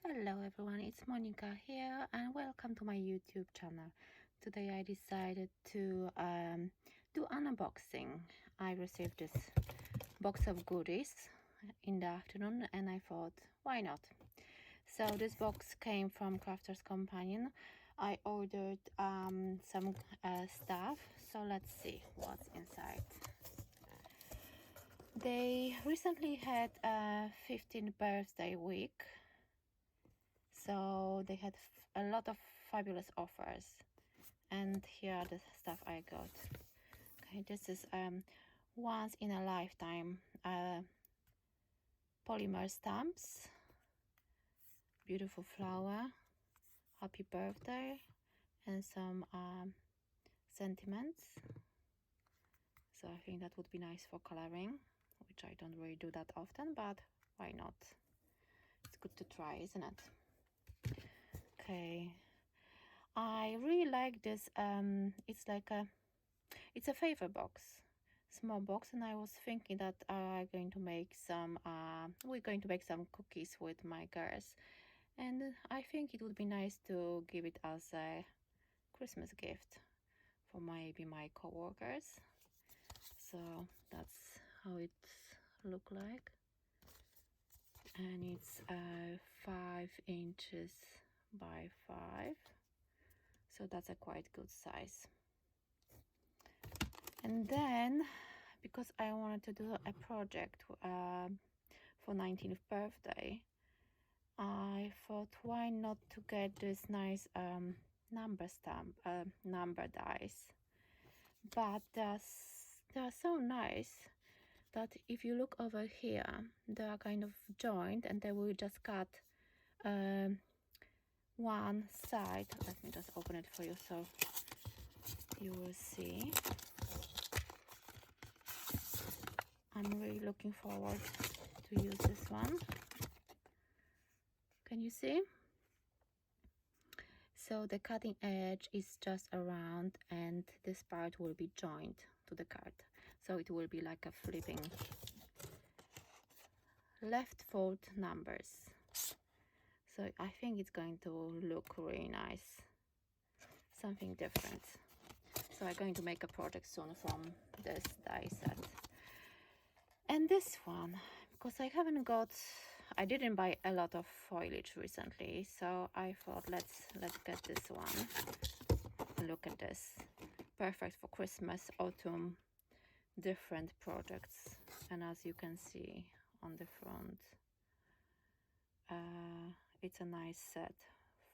Hello everyone, it's Monika here and welcome to my YouTube channel. Today I decided to do an unboxing. I received this box of goodies in the afternoon and I thought, why not? So this box came from Crafter's Companion. I ordered some stuff, so let's see what's inside. They recently had a 15th birthday week, so they had a lot of fabulous offers, and here are the stuff I got. Okay, this is once in a lifetime polymer stamps, beautiful flower, happy birthday, and some sentiments. So I think that would be nice for coloring, which I don't really do that often, but why not? It's good to try, isn't it? Okay, I really like this. It's a favor box, small box, and I was thinking that we're going to make some cookies with my girls, and I think it would be nice to give it as a Christmas gift for maybe my co-workers. So that's how it look like, and it's 5 inches by 5, so that's a quite good size. And then, because I wanted to do a project for 19th birthday, I thought, why not to get this nice number stamp, number dies. But they're so nice that if you look over here, they are kind of joined, and they will just cut one side. Let me just open it for you so you will see. I'm really looking forward to use this one. Can you see? So the cutting edge is just around, and this part will be joined to the card, so it will be like a flipping left fold numbers. So I think it's going to look really nice, something different. So I'm going to make a project soon from this die set. And this one, because I didn't buy a lot of foliage recently, so I thought let's get this one. Look at this, perfect for Christmas, autumn, different projects. And as you can see on the front, it's a nice set,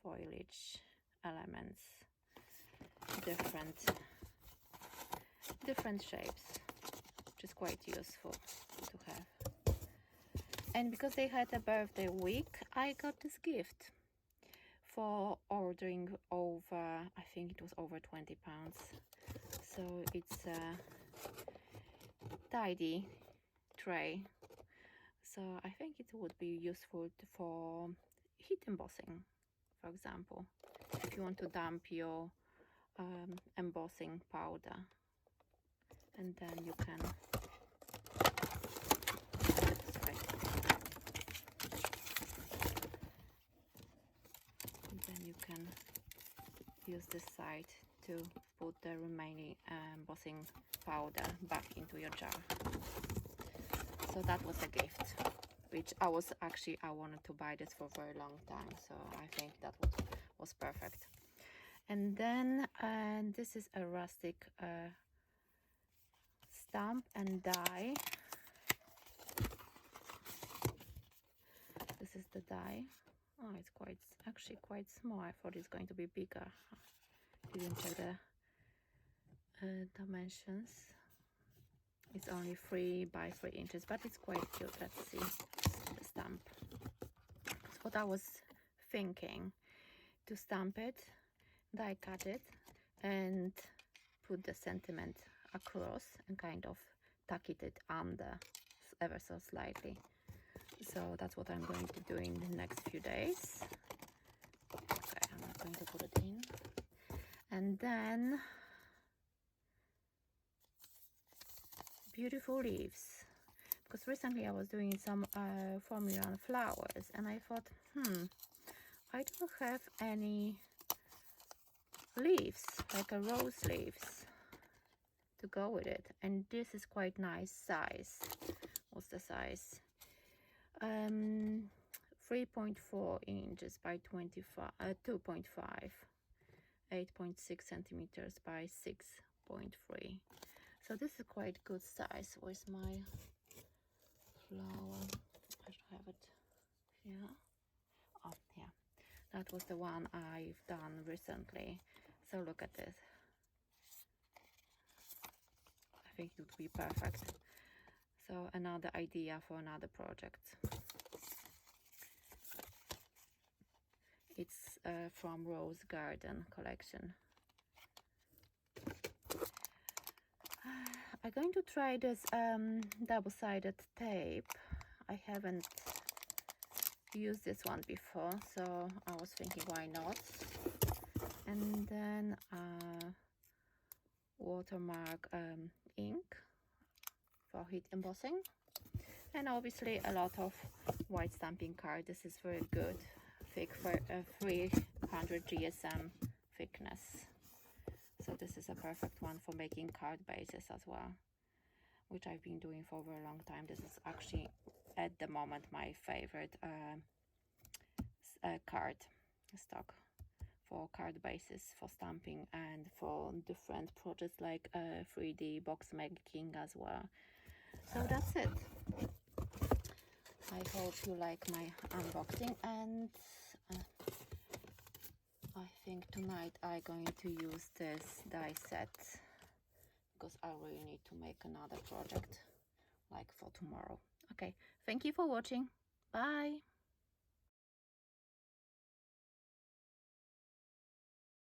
foliage elements, different shapes, which is quite useful to have. And because they had a birthday week, I got this gift for ordering over, I think it was over £20. So it's a tidy tray, so I think it would be useful for heat embossing, for example, if you want to dump your embossing powder, and then you can use this side to put the remaining embossing powder back into your jar. So that was a gift, which I wanted to buy this for a very long time, so I think that was perfect. And then this is a rustic stamp and die. This is the die. Oh, it's actually quite small. I thought it's going to be bigger. Didn't check the dimensions. It's only 3 by 3 inches, but it's quite cute. Let's see the stamp. So what I was thinking, to stamp it, die cut it, and put the sentiment across and kind of tuck it under ever so slightly. So that's what I'm going to do in the next few days. Okay, I'm not going to put it in. And then beautiful leaves, because recently I was doing some formula on flowers, and I thought, I don't have any leaves, like a rose leaves to go with it, and this is quite nice size. What's the size? 3.4 inches by 2.5, 8.6 centimeters by 6.3. So this is quite good size. Where's my flower? I should have it here. Oh, yeah. That was the one I've done recently. So look at this. I think it would be perfect. So another idea for another project. It's from Rose Garden collection. I'm going to try this double-sided tape. I haven't used this one before, so I was thinking why not. And then watermark ink for heat embossing, and obviously a lot of white stamping card. This is very good, thick, for 300 GSM thickness. So this is a perfect one for making card bases as well, which I've been doing for a very long time. This is actually at the moment my favorite card stock for card bases, for stamping, and for different projects like 3D box making as well. So that's it. I hope you like my unboxing, and I think tonight I'm going to use this die set because I really need to make another project like for tomorrow. Okay, thank you for watching. Bye.